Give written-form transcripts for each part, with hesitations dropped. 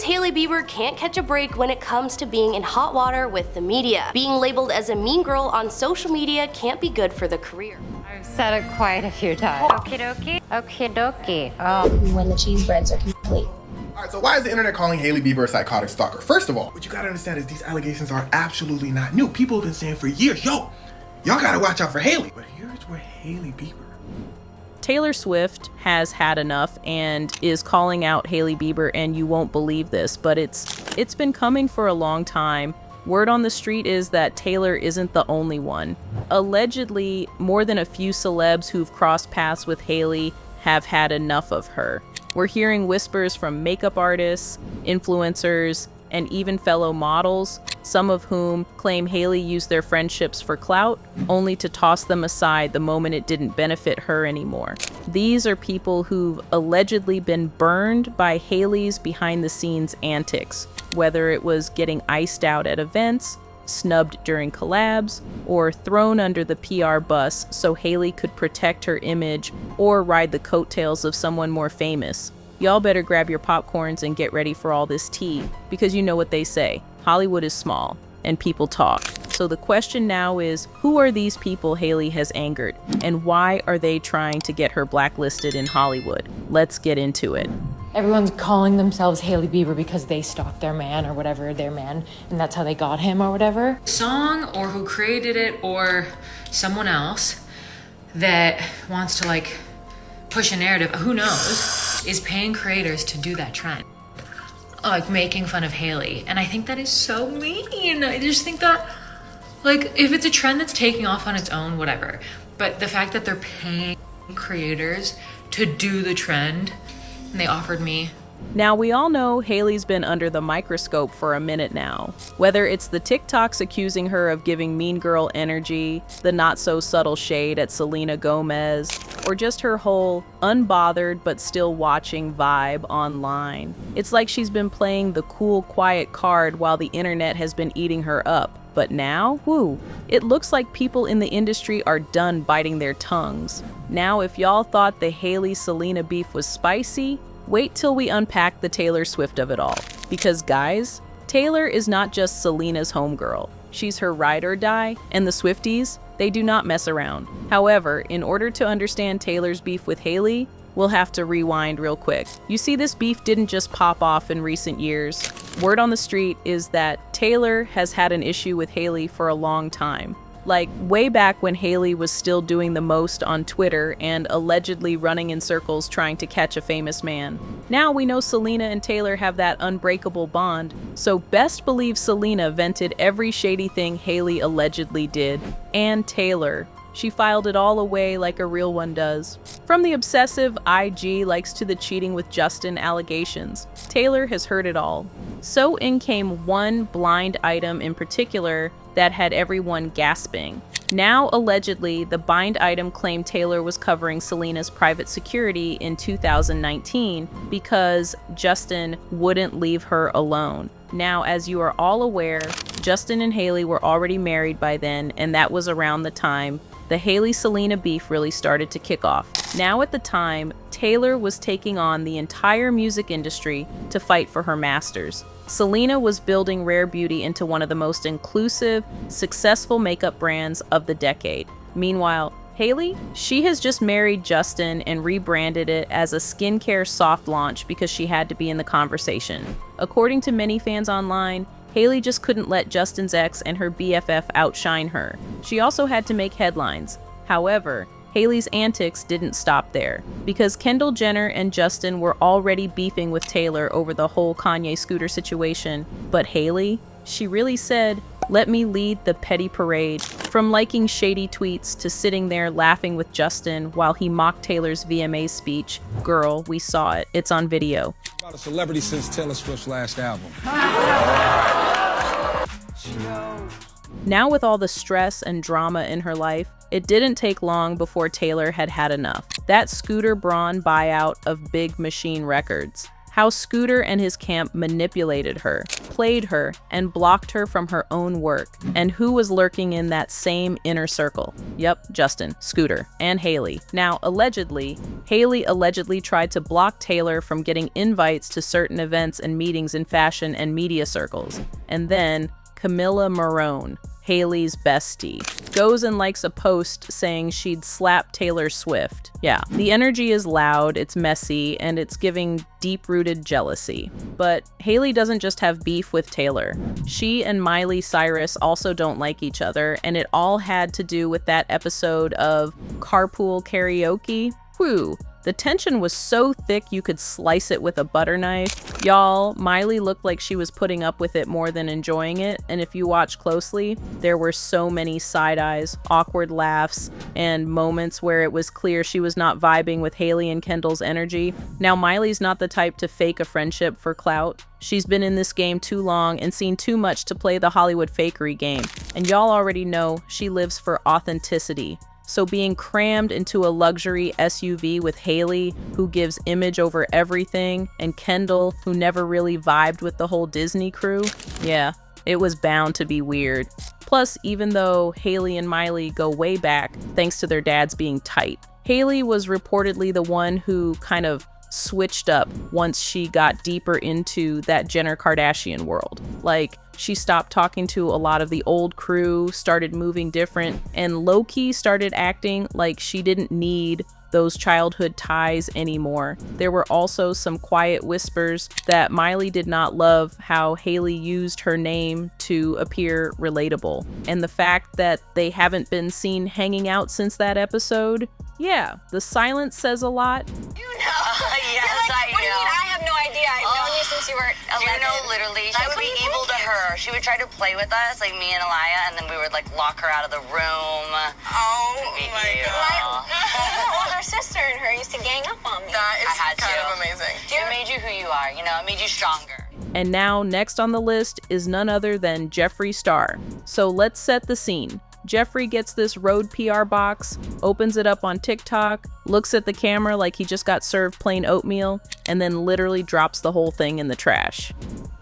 seems Hailey Bieber can't catch a break when it comes to being in hot water with the media. Being labeled as a mean girl on social media can't be good for the career. I've said it quite a few times. Okie dokie. Okie dokie. Oh. When the cheese breads are complete. Alright, so why is the internet calling Hailey Bieber a psychotic stalker? First of all, what you gotta understand is these allegations are absolutely not new. People have been saying for years, yo, y'all gotta watch out for Hailey. But here's where Hailey Bieber. Taylor Swift has had enough and is calling out Hailey Bieber, and you won't believe this, but it's been coming for a long time. Word on the street is that Taylor isn't the only one. Allegedly, more than a few celebs who've crossed paths with Hailey have had enough of her. We're hearing whispers from makeup artists, influencers, and even fellow models, some of whom claim Hailey used their friendships for clout, only to toss them aside the moment it didn't benefit her anymore. These are people who've allegedly been burned by Hailey's behind-the-scenes antics, whether it was getting iced out at events, snubbed during collabs, or thrown under the PR bus so Hailey could protect her image or ride the coattails of someone more famous. Y'all better grab your popcorns and get ready for all this tea, because you know what they say, Hollywood is small, and people talk. So the question now is, who are these people Hailey has angered, and why are they trying to get her blacklisted in Hollywood? Let's get into it. Everyone's calling themselves Hailey Bieber because they stalked their man or whatever, their man, and that's how they got him or whatever. Song or who created it or someone else that wants to like push a narrative, who knows, is paying creators to do that trend. Like making fun of Hailey. And I think that is so mean. I just think that, like, if it's a trend that's taking off on its own, whatever. But the fact that they're paying creators to do the trend, and they offered me. Now, we all know Hailey's been under the microscope for a minute now. Whether it's the TikToks accusing her of giving mean girl energy, the not-so-subtle shade at Selena Gomez, or just her whole unbothered but still watching vibe online. It's like she's been playing the cool, quiet card while the internet has been eating her up. But now, woo, it looks like people in the industry are done biting their tongues. Now, if y'all thought the Hailey-Selena beef was spicy, wait till we unpack the Taylor Swift of it all. Because guys, Taylor is not just Selena's homegirl. She's her ride or die, and the Swifties, they do not mess around. However, in order to understand Taylor's beef with Hailey, we'll have to rewind real quick. You see, this beef didn't just pop off in recent years. Word on the street is that Taylor has had an issue with Hailey for a long time. Like, way back when Hailey was still doing the most on Twitter and allegedly running in circles trying to catch a famous man. Now we know Selena and Taylor have that unbreakable bond, so best believe Selena vented every shady thing Hailey allegedly did. And Taylor. She filed it all away like a real one does. From the obsessive IG likes to the cheating with Justin allegations, Taylor has heard it all. So in came one blind item in particular that had everyone gasping. Now, allegedly, the blind item claimed Taylor was covering Selena's private security in 2019 because Justin wouldn't leave her alone. Now, as you are all aware, Justin and Hailey were already married by then, and that was around the time the Hailey-Selena beef really started to kick off. Now at the time, Taylor was taking on the entire music industry to fight for her masters. Selena was building Rare Beauty into one of the most inclusive, successful makeup brands of the decade. Meanwhile, Hailey, she has just married Justin and rebranded it as a skincare soft launch because she had to be in the conversation. According to many fans online, Hailey just couldn't let Justin's ex and her BFF outshine her. She also had to make headlines. However, Hailey's antics didn't stop there, because Kendall Jenner and Justin were already beefing with Taylor over the whole Kanye scooter situation. But Hailey, she really said, "Let me lead the petty parade." From liking shady tweets to sitting there laughing with Justin while he mocked Taylor's VMA speech. Girl, we saw it. It's on video. About a celebrity since Taylor Swift's last album. Now with all the stress and drama in her life, it didn't take long before Taylor had had enough. That Scooter Braun buyout of Big Machine Records. how Scooter and his camp manipulated her, played her, and blocked her from her own work, and who was lurking in that same inner circle. Yep, Justin, Scooter, and Hailey. Now, allegedly, Hailey allegedly tried to block Taylor from getting invites to certain events and meetings in fashion and media circles. And then Camilla Morone, Hailey's bestie, goes and likes a post saying she'd slap Taylor Swift. Yeah, the energy is loud, it's messy, and it's giving deep-rooted jealousy. But Hailey doesn't just have beef with Taylor. She and Miley Cyrus also don't like each other, and it all had to do with that episode of Carpool Karaoke. Whew. The tension was so thick you could slice it with a butter knife. Y'all, Miley looked like she was putting up with it more than enjoying it, and if you watch closely, there were so many side eyes, awkward laughs, and moments where it was clear she was not vibing with Hailey and Kendall's energy. Now, Miley's not the type to fake a friendship for clout. She's been in this game too long and seen too much to play the Hollywood fakery game, and y'all already know she lives for authenticity. So being crammed into a luxury SUV with Hailey, who gives image over everything, and Kendall, who never really vibed with the whole Disney crew, yeah, it was bound to be weird. Plus, even though Hailey and Miley go way back, thanks to their dads being tight, Hailey was reportedly the one who kind of switched up once she got deeper into that Jenner Kardashian world. Like, she stopped talking to a lot of the old crew, started moving different, and low-key started acting like she didn't need those childhood ties anymore. There were also some quiet whispers that Miley did not love how Hailey used her name to appear relatable. And the fact that they haven't been seen hanging out since that episode, yeah, the silence says a lot. You know? Yes, like, what do you mean? I have no idea. I've known you since you were 11. You know, literally, she would be evil to her. She would try to play with us, like me and Aliyah, and then we would like lock her out of the room. Oh my God. My older sister and her used to gang up on me. That is kind of amazing. It made you who you are, you know? It made you stronger. And now, next on the list is none other than Jeffree Star. So let's set the scene. Jeffree gets this Rode PR box, opens it up on TikTok, looks at the camera like he just got served plain oatmeal, and then literally drops the whole thing in the trash.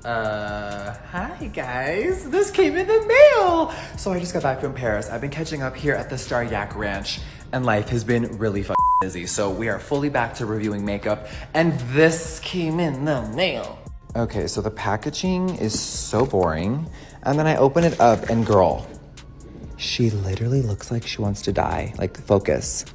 Hi guys, this came in the mail! So I just got back from Paris. I've been catching up here at the Star Yak Ranch, and life has been really busy. So we are fully back to reviewing makeup, and this came in the mail. Okay, so the packaging is so boring, and then I open it up, and girl, she literally looks like she wants to die. Like, focus.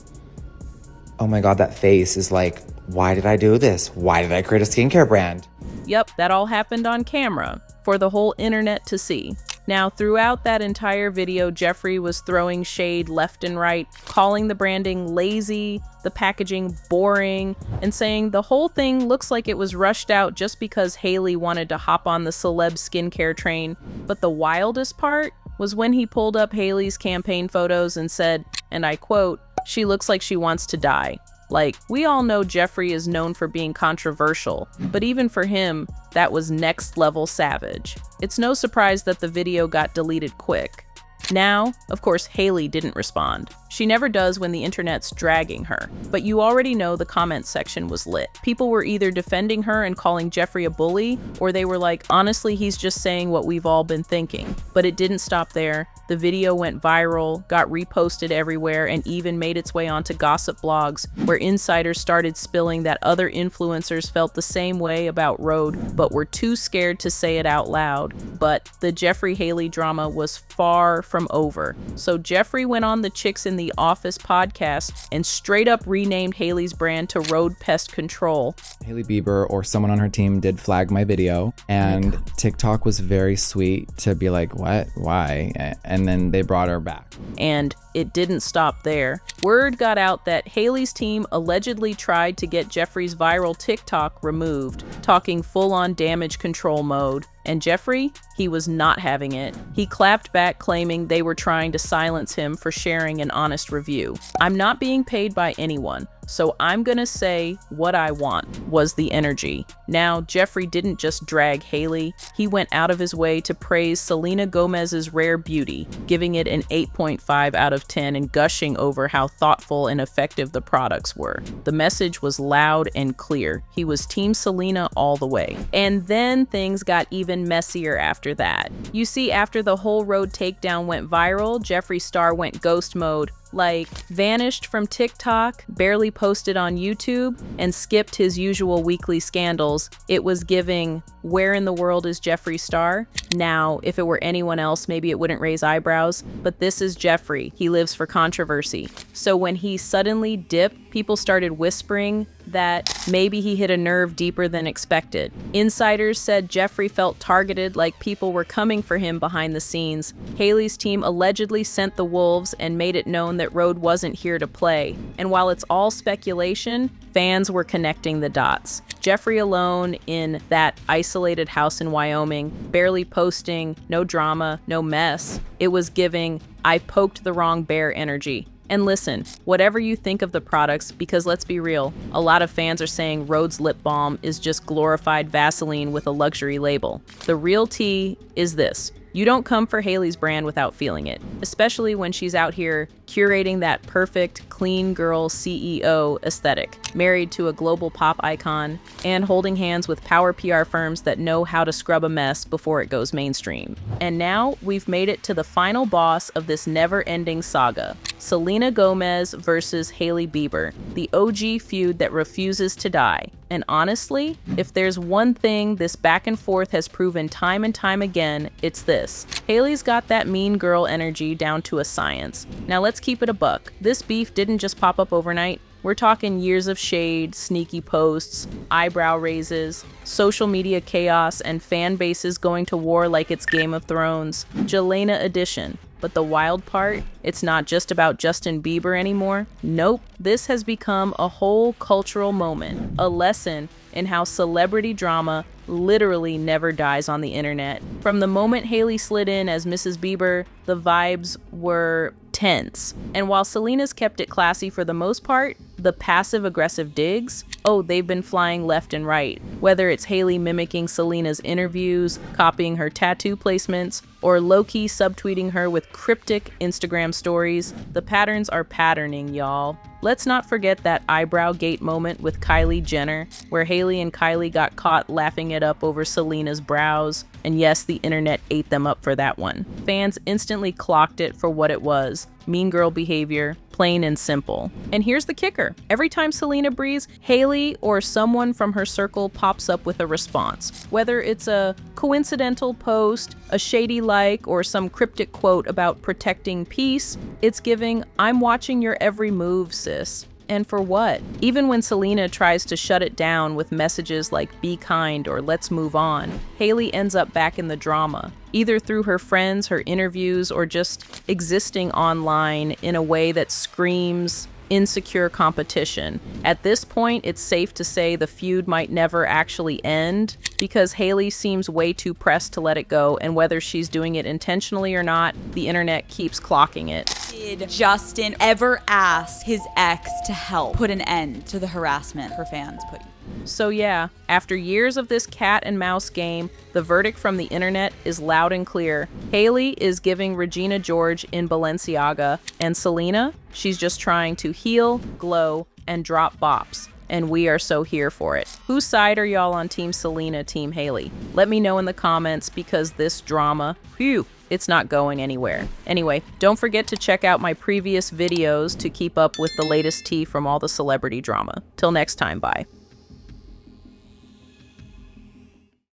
Oh my God, that face is like, why did I do this? Why did I create a skincare brand? Yep, that all happened on camera for the whole internet to see. Now, throughout that entire video, Jeffree was throwing shade left and right, calling the branding lazy, the packaging boring, and saying the whole thing looks like it was rushed out just because Hailey wanted to hop on the celeb skincare train. But the wildest part was when he pulled up Hailey's campaign photos and said, and I quote, "She looks like she wants to die." Like, we all know Jeffree is known for being controversial, but even for him, that was next level savage. It's no surprise that the video got deleted quick. Now, of course, Hailey didn't respond. She never does when the internet's dragging her. But you already know the comments section was lit. People were either defending her and calling Jeffree a bully, or they were like, honestly, he's just saying what we've all been thinking. But it didn't stop there. The video went viral, got reposted everywhere, and even made its way onto gossip blogs, where insiders started spilling that other influencers felt the same way about Rode, but were too scared to say it out loud. But the Jeffree-Hailey drama was far from over. So Jeffree went on the Chicks in the Office podcast and straight up renamed Hailey's brand to Rode Pest Control. Hailey Bieber or someone on her team did flag my video, and TikTok was very sweet to be like, what? Why? And then they brought her back. And it didn't stop there. Word got out that Hailey's team allegedly tried to get Jeffree's viral TikTok removed, talking full-on damage control mode. And Jeffree, he was not having it. He clapped back, claiming they were trying to silence him for sharing an honest review. I'm not being paid by anyone, So I'm gonna say what I want was the energy. Now, Jeffree didn't just drag Hailey, he went out of his way to praise Selena Gomez's rare beauty, giving it an 8.5 out of 10 and gushing over how thoughtful and effective the products were. The message was loud and clear. He was Team Selena all the way. And then things got even messier after that. You see, after the whole road takedown went viral, Jeffree Star went ghost mode, like vanished from TikTok, barely posted on YouTube, and skipped his usual weekly scandals. It was giving, where in the world is Jeffree Star? Now, if it were anyone else, maybe it wouldn't raise eyebrows, but this is Jeffree. He lives for controversy. So when he suddenly dipped, people started whispering that maybe he hit a nerve deeper than expected. Insiders said Jeffree felt targeted, like people were coming for him behind the scenes. Hailey's team allegedly sent the wolves and made it known that Rode wasn't here to play. And while it's all speculation, fans were connecting the dots. Jeffree alone in that isolated house in Wyoming, barely posting, no drama, no mess. It was giving, I poked the wrong bear energy. And listen, whatever you think of the products, because let's be real, a lot of fans are saying Rode's lip balm is just glorified Vaseline with a luxury label. The real tea is this. You don't come for Hailey's brand without feeling it, especially when she's out here curating that perfect, clean girl CEO aesthetic, married to a global pop icon, and holding hands with power PR firms that know how to scrub a mess before it goes mainstream. And now we've made it to the final boss of this never-ending saga, Selena Gomez versus Hailey Bieber, the OG feud that refuses to die. And honestly, if there's one thing this back and forth has proven time and time again, it's this. Hailey's got that mean girl energy down to a science. Now let's keep it a buck. This beef didn't just pop up overnight. We're talking years of shade, sneaky posts, eyebrow raises, social media chaos, and fan bases going to war like it's Game of Thrones. Jelena edition. But the wild part, it's not just about Justin Bieber anymore. Nope, this has become a whole cultural moment, a lesson in how celebrity drama literally never dies on the internet. From the moment Hailey slid in as Mrs. Bieber, the vibes were tense. And while Selena's kept it classy for the most part, the passive-aggressive digs, oh, they've been flying left and right. Whether it's Hailey mimicking Selena's interviews, copying her tattoo placements, or low-key subtweeting her with cryptic Instagram stories, the patterns are patterning, y'all. Let's not forget that eyebrow gate moment with Kylie Jenner, where Hailey and Kylie got caught laughing it up over Selena's brows. And yes, the internet ate them up for that one. Fans instantly clocked it for what it was. Mean girl behavior, plain and simple. And here's the kicker. Every time Selena breathes, Hailey or someone from her circle pops up with a response. Whether it's a coincidental post, a shady like, or some cryptic quote about protecting peace, it's giving, I'm watching your every move, sis. And for what? Even when Selena tries to shut it down with messages like be kind or let's move on, Hailey ends up back in the drama, either through her friends, her interviews, or just existing online in a way that screams insecure competition. At this point, it's safe to say the feud might never actually end because Hailey seems way too pressed to let it go, and whether she's doing it intentionally or not, the internet keeps clocking it. Did Justin ever ask his ex to help put an end to the harassment her fans put? So yeah, after years of this cat and mouse game, the verdict from the internet is loud and clear. Hailey is giving Regina George in Balenciaga, and Selena, she's just trying to heal, glow, and drop bops. And we are so here for it. Whose side are y'all on Team Selena, Team Hailey? Let me know in the comments because this drama, phew, it's not going anywhere. Anyway, don't forget to check out my previous videos to keep up with the latest tea from all the celebrity drama. Till next time, bye.